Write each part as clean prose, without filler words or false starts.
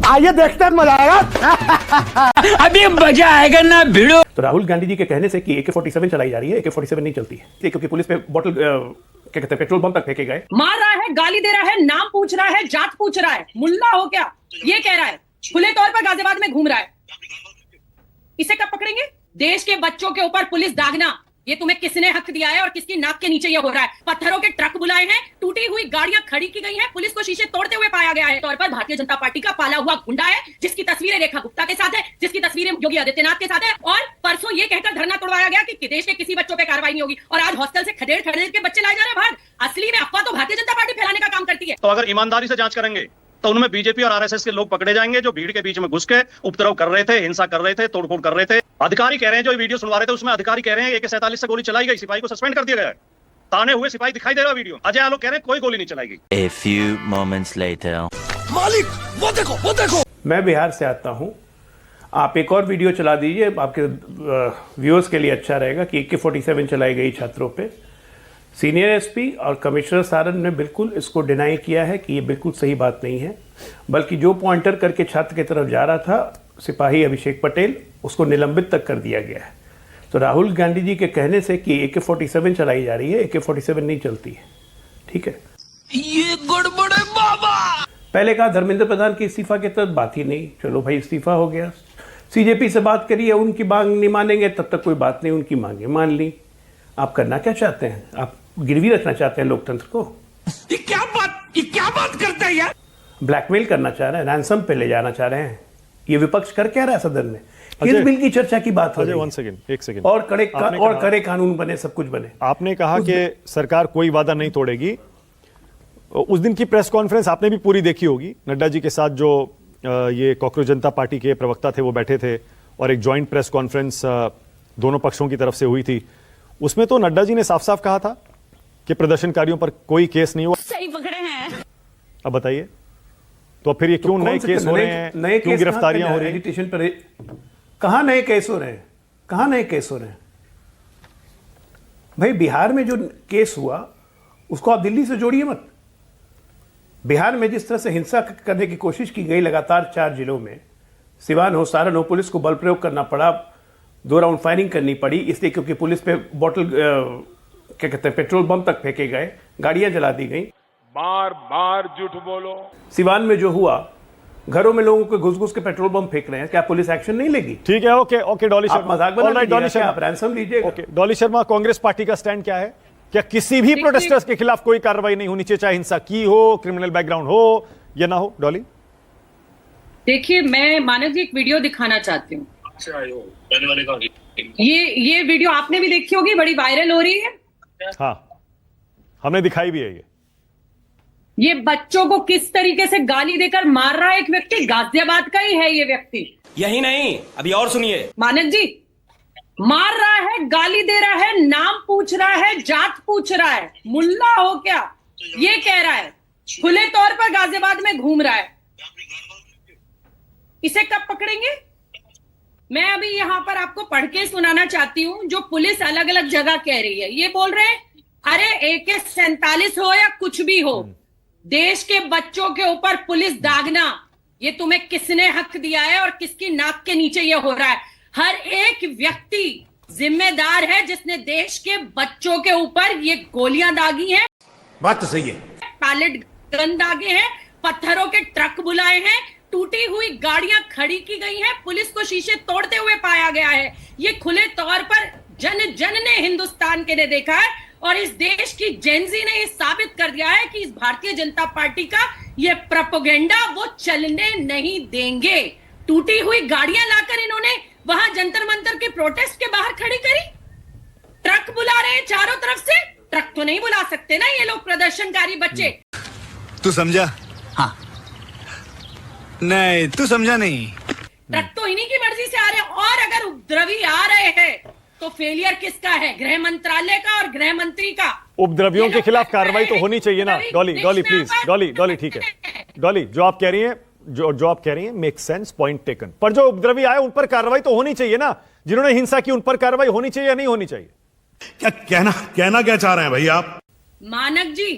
आइए देखते हैं, मजा आएगा। अभी मजा आएगा ना भिड़ो। तो राहुल गांधी जी के कहने से कि AK-47 चलाई जा रही है, AK-47 नहीं चलती है, क्योंकि पुलिस पे बोतल क्या कहते हैं पेट्रोल बम तक फेंके गए। मार रहा है, गाली दे रहा है, नाम पूछ रहा है, जात पूछ रहा है, मुल्ला हो क्या ये कह रहा है, खुले तौर पर गाजियाबाद में घूम रहा है। इसे कब पकड़ेंगे? देश के बच्चों के ऊपर पुलिस दागना, ये तुम्हें किसने हक दिया है और किसकी नाक के नीचे ये हो रहा है? पत्थरों के ट्रक बुलाए हैं, टूटी हुई गाड़ियां खड़ी की गई हैं, पुलिस को शीशे तोड़ते हुए पाया गया है। तौर पर भारतीय जनता पार्टी का पाला हुआ गुंडा है, जिसकी तस्वीरें रेखा गुप्ता के साथ है, जिसकी तस्वीरें योगी आदित्यनाथ के साथ है। और परसों ये कहकर धरना तोड़वाया गया कि देश के किसी बच्चों पे कार्रवाई नहीं होगी, और आज हॉस्टल से खदेड़ खदेड़ के बच्चे लाए जा रहे हैं बाहर। असली में अफवाह तो भारतीय जनता पार्टी फैलाने का काम करती है। तो अगर ईमानदारी से जांच करेंगे तो उनमें बीजेपी और आरएसएस के लोग पकड़े जाएंगे जो भीड़ के बीच में घुस के उपद्रव कर रहे थे, हिंसा कर रहे थे, तोड़फोड़ कर रहे थे। अधिकारी कह रहे हैं, जो वीडियो सुनवा रहे थे उसमें अधिकारी कह रहे हैं AK-47 से गोली चलाई गई, सिपाही को सस्पेंड कर दिया गया है। ताने हुए सिपाही दिखाई दे रहा वीडियो। अजय आलोक कह रहे हैं कोई गोली नहीं चलाई गई। A few moments later. मालिक वो देखो वो देखो। मैं बिहार से आता हूं, आप एक और वीडियो चला दीजिए, आपके व्यूअर्स के लिए अच्छा रहेगा कि AK-47 चलाई गई छात्रों पे। सीनियर SP और कमिश्नर सारन ने बिल्कुल इसको डिनाई किया है कि ये बिल्कुल सही बात नहीं है, बल्कि जो पॉइंटर करके छात्र की तरफ जा रहा था सिपाही अभिषेक पटेल, उसको निलंबित तक कर दिया गया है। तो राहुल गांधी जी के कहने से कि AK-47 चलाई जा रही है, AK-47 नहीं चलती है, ठीक है। ये गड़बड़ है बाबा। पहले कहा धर्मेंद्र प्रधान की इस्तीफा के तहत बात ही नहीं, चलो भाई इस्तीफा हो गया। CJP से बात करिए, उनकी मांग नहीं मानेंगे तब तक कोई बात नहीं, उनकी मांगे मान ली। आप करना क्या चाहते हैं? आप गिरवी रखना चाहते हैं लोकतंत्र को? ये क्या बात करता है यार? ब्लैकमेल करना चाह रहे हैं, रैंसम पे ले जाना चाह रहे हैं। ये विपक्ष कर क्या रहा है सदन में? किस बिल की चर्चा की बात हो रही है? एक सेकंड। और कड़े कानून बने, सब कुछ बने। आपने कहा कि सरकार कोई वादा नहीं तोड़ेगी। उस दिन की प्रेस कॉन्फ्रेंस आपने भी पूरी देखी होगी। नड्डा जी के साथ जो ये कॉकरोच जनता पार्टी के प्रवक्ता थे वो बैठे थे और एक जॉइंट प्रेस कॉन्फ्रेंस दोनों पक्षों की तरफ से हुई थी। उसमें तो नड्डा जी ने साफ साफ कहा था कि प्रदर्शनकारियों पर कोई केस नहीं हुआ। सही पकड़े हैं। अब बताइए, तो फिर ये क्यों नए केस हो रहे हैं, क्यों गिरफ्तारियां हो रही हैं? एजिटेशन पर कहां नए केस हो रहे हैं? कहां नए केस हो रहे हैं? भाई बिहार में जो केस हुआ उसको आप दिल्ली से जोड़िए मत। बिहार में जिस तरह से हिंसा करने की कोशिश की गई लगातार 4 जिलों में, सिवान हो, सारण हो, पुलिस को बल प्रयोग करना पड़ा, 2 राउंड फायरिंग करनी पड़ी, इसलिए क्योंकि पुलिस पे बोतल क्या कहते हैं पेट्रोल बम तक फेंके गए, गाड़ियां जला दी गई। बार बार झूठ बोलो। सिवान में जो हुआ, घरों में लोगों को घुस घुस के पेट्रोल बम फेंक रहे हैं, क्या पुलिस एक्शन नहीं लेगी? ठीक है, ओके डॉली शर्मा, मजाक बना लीजिए, आप रैंसम लीजिएगा। ओके डॉली शर्मा, कांग्रेस पार्टी का स्टैंड क्या है? क्या किसी भी प्रोटेस्टर्स के खिलाफ कोई कार्रवाई नहीं होनी चाहिए, चाहे हिंसा की हो, क्रिमिनल बैकग्राउंड हो या ना हो? डॉली देखिए, मैं मानव जी एक वीडियो दिखाना चाहती हूँ। ये वीडियो आपने भी देखी होगी, बड़ी वायरल हो रही है। हाँ, हमने दिखाई भी है। ये बच्चों को किस तरीके से गाली देकर मार रहा है एक व्यक्ति, गाजियाबाद का ही है ये व्यक्ति। यही नहीं, अभी और सुनिए। मानक जी, मार रहा है, गाली दे रहा है, नाम पूछ रहा है, जात पूछ रहा है, मुल्ला हो क्या ये कह रहा है, खुले तौर पर गाजियाबाद में घूम रहा है। इसे कब पकड़ेंगे? मैं अभी यहां पर आपको पढ़ के सुनाना चाहती हूं जो पुलिस अलग अलग जगह कह रही है। ये बोल रहे हैं, अरे AK-47 हो या कुछ भी हो, देश के बच्चों के ऊपर पुलिस दागना, ये तुम्हें किसने हक दिया है और किसकी नाक के नीचे ये हो रहा है? हर एक व्यक्ति जिम्मेदार है जिसने देश के बच्चों के ऊपर ये गोलियां दागी हैं। बात तो सही है। पैलेट गन दागे हैं, पत्थरों के ट्रक बुलाए हैं, टूटी हुई गाड़ियां खड़ी की गई हैं, पुलिस को शीशे तोड़ते हुए पाया गया है। ये खुले तौर पर जन जन ने, हिंदुस्तान के ने देखा है, और इस देश की जेनजी ने ये साबित कर दिया है कि इस भारतीय जनता पार्टी का ये प्रोपेगेंडा वो चलने नहीं देंगे। टूटी हुई गाड़ियां लाकर इन्होंने वहां जंतर मंतर के प्रोटेस्ट के बाहर खड़ी करी। ट्रक बुला रहे हैं चारों तरफ से। ट्रक तो नहीं बुला सकते ना ये लोग प्रदर्शनकारी बच्चे। तू समझा? हाँ। नहीं, तू समझा नहीं। ट्रक तो इन्हीं की मर्जी से आ रहे हैं, और अगर उपद्रवी आ रहे हैं तो फेलियर किसका है? गृह मंत्रालय का और गृह मंत्री का। उपद्रवियों के खिलाफ कार्रवाई तो होनी चाहिए ना। डॉली प्लीज, डॉली ठीक है। डॉली, जो आप कह रही हैं, जो आप कह रही हैं मेक सेंस, पॉइंट टेकन। पर जो उपद्रवी आए उन पर कार्रवाई तो होनी चाहिए ना। जिन्होंने हिंसा की उन पर कार्रवाई होनी चाहिए या नहीं होनी चाहिए? क्या कहना क्या चाह रहे हैं भाई आप? मानक जी,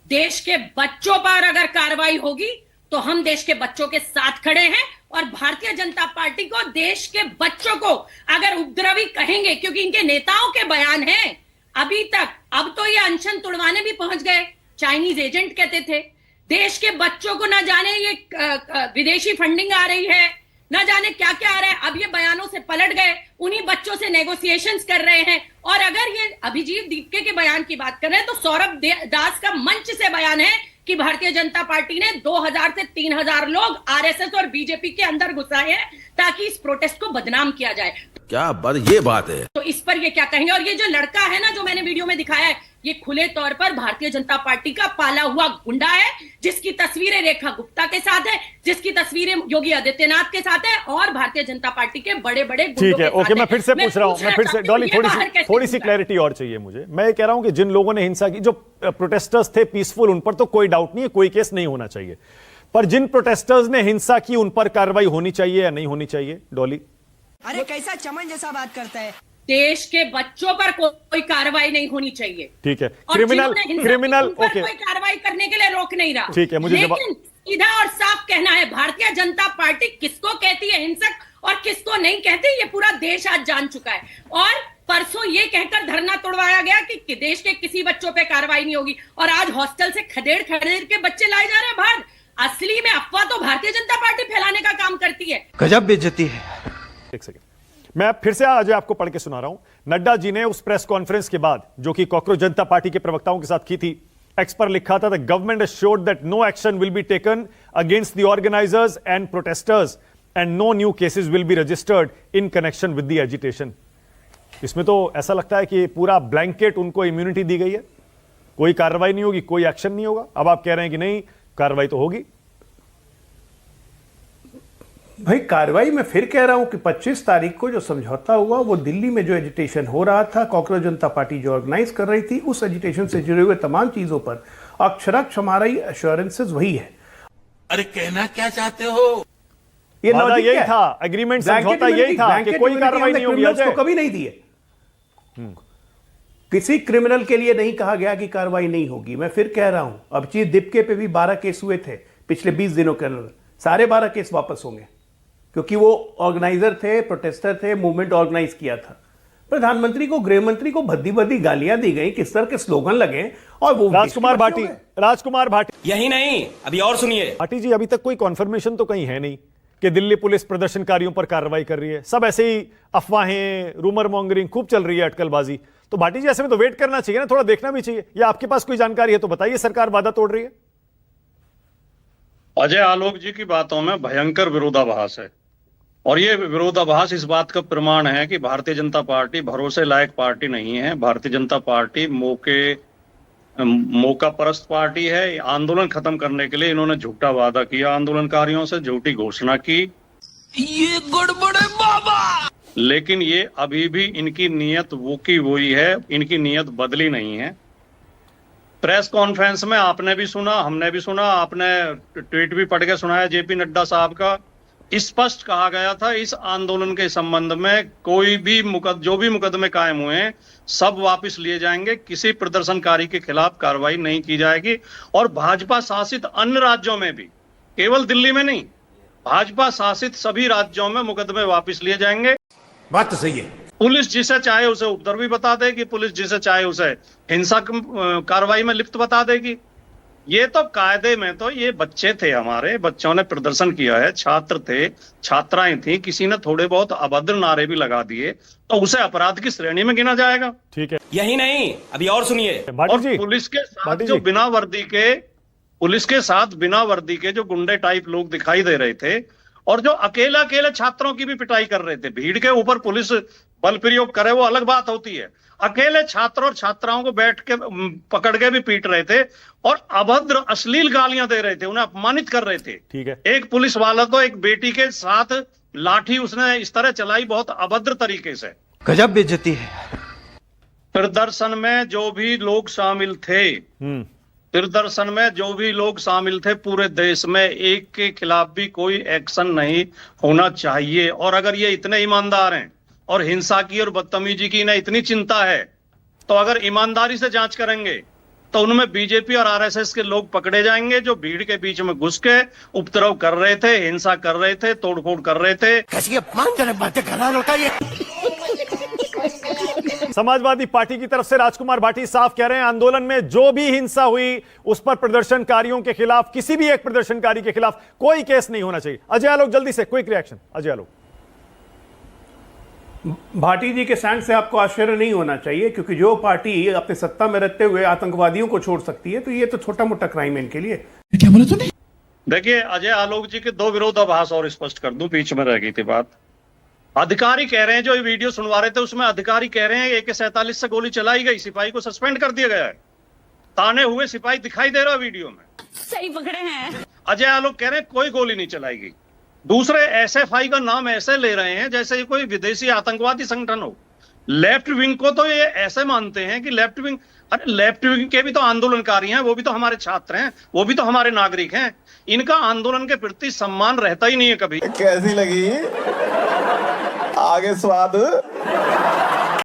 देश के बच्चों पर अगर कार्रवाई होगी तो हम देश के बच्चों के साथ खड़े हैं और भारतीय जनता पार्टी को देश के बच्चों को अगर उपद्रवी कहेंगे, क्योंकि इनके नेताओं के बयान हैं अभी तक, अब तो ये अनशन तुड़वाने भी पहुंच गए, चाइनीज एजेंट कहते थे, देश के बच्चों को ना जाने ये विदेशी फंडिंग आ रही है, ना जाने क्या क्या आ रहा है, अब ये बयानों से पलट गए, उन्हीं बच्चों से नेगोशिएशंस कर रहे हैं। और अगर ये अभिजीत दीपके के बयान की बात कर रहे हैं तो सौरभ दास का मंच से बयान है कि भारतीय जनता पार्टी ने 2000 से 3000 लोग आरएसएस और बीजेपी के अंदर घुसाए हैं ताकि इस प्रोटेस्ट को बदनाम किया जाए। क्या बात, ये बात है। तो इस पर ये क्या कहेंगे? और ये जो लड़का है ना, जो मैंने वीडियो में दिखाया है, ये खुले तौर पर भारतीय जनता पार्टी का पाला हुआ गुंडा है, जिसकी तस्वीरें रेखा गुप्ता के साथ है, जिसकी तस्वीरें योगी आदित्यनाथ के साथ है और भारतीय जनता पार्टी के बड़े बड़े गुंडों ठीक है, के साथ ओके, है। मैं फिर से पूछ रहा हूं, मैं फिर से डॉली थोड़ी सी क्लैरिटी और चाहिए मुझे। मैं ये कह रहा हूं कि जिन लोगों ने हिंसा की, जो प्रोटेस्टर्स थे पीसफुल, उन पर तो कोई डाउट नहीं है, कोई केस नहीं होना चाहिए, पर जिन प्रोटेस्टर्स ने हिंसा की उन पर कार्रवाई होनी चाहिए या नहीं होनी चाहिए? डॉली, अरे कैसा चमन जैसा बात करता है। देश के बच्चों पर कोई कार्रवाई नहीं होनी चाहिए। ठीक है, और क्रिमिनल जिन्होंने हिंसा की, उन पर ओके, कोई कार्रवाई करने के लिए रोक नहीं रहा। ठीक है, मुझे लेकिन सीधा और साफ कहना है, भारतीय जनता पार्टी किसको कहती है हिंसक और किसको नहीं कहती, ये पूरा देश आज जान चुका है। और परसों ये कहकर धरना तोड़वाया गया कि देश के किसी बच्चों पे कार्रवाई नहीं होगी, और आज हॉस्टल से खदेड़ खदेड़ के बच्चे लाए जा रहे हैं बाहर। असली में अफवाह तो भारतीय जनता पार्टी फैलाने का काम करती है। गजब बेइज्जती है। एक सेकंड, मैं फिर से आज आपको पढ़ के सुना रहा हूं। नड्डा जी ने उस प्रेस कॉन्फ्रेंस के बाद, जो कि कॉकरोच जनता पार्टी के प्रवक्ताओं के साथ की थी, एक्स पर लिखा था, the government assured that no action will be taken against the organisers and protesters and no new cases will be registered in connection with the agitation. इसमें तो ऐसा लगता है कि पूरा ब्लैंकेट उनको इम्यूनिटी दी गई है, कोई कार्रवाई नहीं होगी, कोई एक्शन नहीं होगा। अब आप कह रहे हैं कि नहीं, कार्रवाई तो होगी। भाई कार्रवाई मैं फिर कह रहा हूं कि 25 तारीख को जो समझौता हुआ, वो दिल्ली में जो एजिटेशन हो रहा था, कॉकरोच जनता पार्टी जो ऑर्गेनाइज कर रही थी, उस एजिटेशन से जुड़े हुए तमाम चीजों पर अक्षरक्ष हमारी एश्योरेंसेस वही है। अरे कहना क्या चाहते हो? ये वादा लॉजिक यही क्या है? था, एग्रीमेंट ब्लैंकेट समझौता यही था कि ब्लैंकेट कोई इम्यूनिटी कार्रवाई हमने नहीं होगी। क्रिमिनल्स को अजय, कभी नहीं दिए, किसी क्रिमिनल के लिए नहीं कहा गया कि कार्रवाई नहीं होगी। मैं फिर कह रहा हूं, अभिजीत दीपके पे भी 12 केस हुए थे पिछले 20 दिनों के अंदर, सारे 12 केस वापस होंगे, क्योंकि वो ऑर्गेनाइजर थे, प्रोटेस्टर थे, मूवमेंट ऑर्गेनाइज किया था। प्रधानमंत्री को, गृह मंत्री को भद्दी भद्दी गालियां दी गई, किस तरह के स्लोगन लगे, और वो राजकुमार भाटी, यही नहीं, अभी और सुनिए। भाटी जी, अभी तक कोई कॉन्फर्मेशन तो कहीं है नहीं कि दिल्ली पुलिस प्रदर्शनकारियों पर कार्रवाई कर रही है। सब ऐसे ही अफवाहें, रूमर मॉन्गरिंग खूब चल रही है, अटकलबाजी। तो भाटी जी, ऐसे में तो वेट करना चाहिए ना, थोड़ा देखना भी चाहिए। या आपके पास कोई जानकारी है तो बताइए, सरकार वादा तोड़ रही है? अजय आलोक जी की बातों में भयंकर विरोधाभास है, और ये विरोधाभास इस बात का प्रमाण है कि भारतीय जनता पार्टी भरोसे लायक पार्टी नहीं है। भारतीय जनता पार्टी मौका परस्त पार्टी है। आंदोलन खत्म करने के लिए इन्होंने झूठा वादा किया, आंदोलनकारियों से झूठी घोषणा की, ये गड़बड़ है बाबा। लेकिन ये अभी भी इनकी नीयत वो की वही है, इनकी नीयत बदली नहीं है। प्रेस कॉन्फ्रेंस में आपने भी सुना, हमने भी सुना, आपने ट्वीट भी पढ़ के सुनाया जेपी नड्डा साहब का, स्पष्ट कहा गया था इस आंदोलन के संबंध में कोई भी जो भी मुकदमे कायम हुए हैं सब वापस लिए जाएंगे, किसी प्रदर्शनकारी के खिलाफ कार्रवाई नहीं की जाएगी। और भाजपा शासित अन्य राज्यों में भी, केवल दिल्ली में नहीं, भाजपा शासित सभी राज्यों में मुकदमे वापस लिए जाएंगे। बात तो सही है। पुलिस जिसे चाहे उसे उपद्रवी बता देगी, पुलिस जिसे चाहे उसे हिंसक कार्रवाई में लिप्त बता देगी। ये तो कायदे में तो ये बच्चे थे, हमारे बच्चों ने प्रदर्शन किया है, छात्र थे, छात्राएं थी, किसी ने थोड़े बहुत अभद्र नारे भी लगा दिए तो उसे अपराध की श्रेणी में गिना जाएगा। ठीक है, यही नहीं, अभी और सुनिए। भाटी और जी, पुलिस के साथ भाटी जो जी, बिना वर्दी के जो गुंडे टाइप लोग दिखाई दे रहे थे, और जो अकेले छात्रों की भी पिटाई कर रहे थे, भीड़ के ऊपर पुलिस बल प्रयोग करे वो अलग बात होती है, अकेले छात्र और छात्राओं को बैठ के पकड़ के भी पीट रहे थे और अभद्र अश्लील गालियां दे रहे थे, उन्हें अपमानित कर रहे थे। ठीक है, एक पुलिस वाला तो एक बेटी के साथ लाठी उसने इस तरह चलाई बहुत अभद्र तरीके से। गजब बेइज्जती है। प्रदर्शन में जो भी लोग शामिल थे, पूरे देश में एक के खिलाफ भी कोई एक्शन नहीं होना चाहिए। और अगर ये इतने ईमानदार हैं और हिंसा की और बदतमीजी की इन्हें इतनी चिंता है, तो अगर ईमानदारी से जांच करेंगे तो उनमें बीजेपी और आरएसएस के लोग पकड़े जाएंगे जो भीड़ के बीच में घुस के उपद्रव कर रहे थे, हिंसा कर रहे थे, तोड़फोड़ कर रहे थे। कैसी अपमानजनक बातें कर रहा है लड़का ये। समाजवादी पार्टी की तरफ से राजकुमार भाटी साफ कह रहे हैं, आंदोलन में जो भी हिंसा हुई उस पर प्रदर्शनकारियों के खिलाफ, किसी भी एक प्रदर्शनकारी के खिलाफ कोई केस नहीं होना चाहिए। अजय आलोक जल्दी से क्विक रिएक्शन। अजय आलोक। भाटी जी के स्टैंड से आपको आश्चर्य नहीं होना चाहिए, क्योंकि जो पार्टी अपने सत्ता में रहते हुए आतंकवादियों को छोड़ सकती है, तो ये तो छोटा मोटा क्राइम है इनके लिए। क्या बोला तूने? देखिए, अजय आलोक जी के दो विरोधाभास और स्पष्ट कर दूं, बीच में रह गई थी बात। अधिकारी कह रहे हैं, जो ये वीडियो सुनवा रहे थे उसमें अधिकारी कह रहे हैं AK-47 से गोली चलाई गई, सिपाही को सस्पेंड कर दिया गया है। ताने हुए सिपाही दिखाई दे रहा है वीडियो में। सही पकड़े हैं। अजय आलोक कह रहे हैं कोई गोली नहीं चलाई गई। दूसरे SFI का नाम ऐसे ले रहे हैं जैसे ये कोई विदेशी आतंकवादी संगठन हो। लेफ्ट विंग को तो ये ऐसे मानते हैं कि लेफ्ट विंग, अरे लेफ्ट विंग के भी तो आंदोलनकारी हैं, वो भी तो हमारे छात्र हैं, वो भी तो हमारे नागरिक हैं। इनका आंदोलन के प्रति सम्मान रहता ही नहीं है कभी। कैसी लगी आगे स्वाद?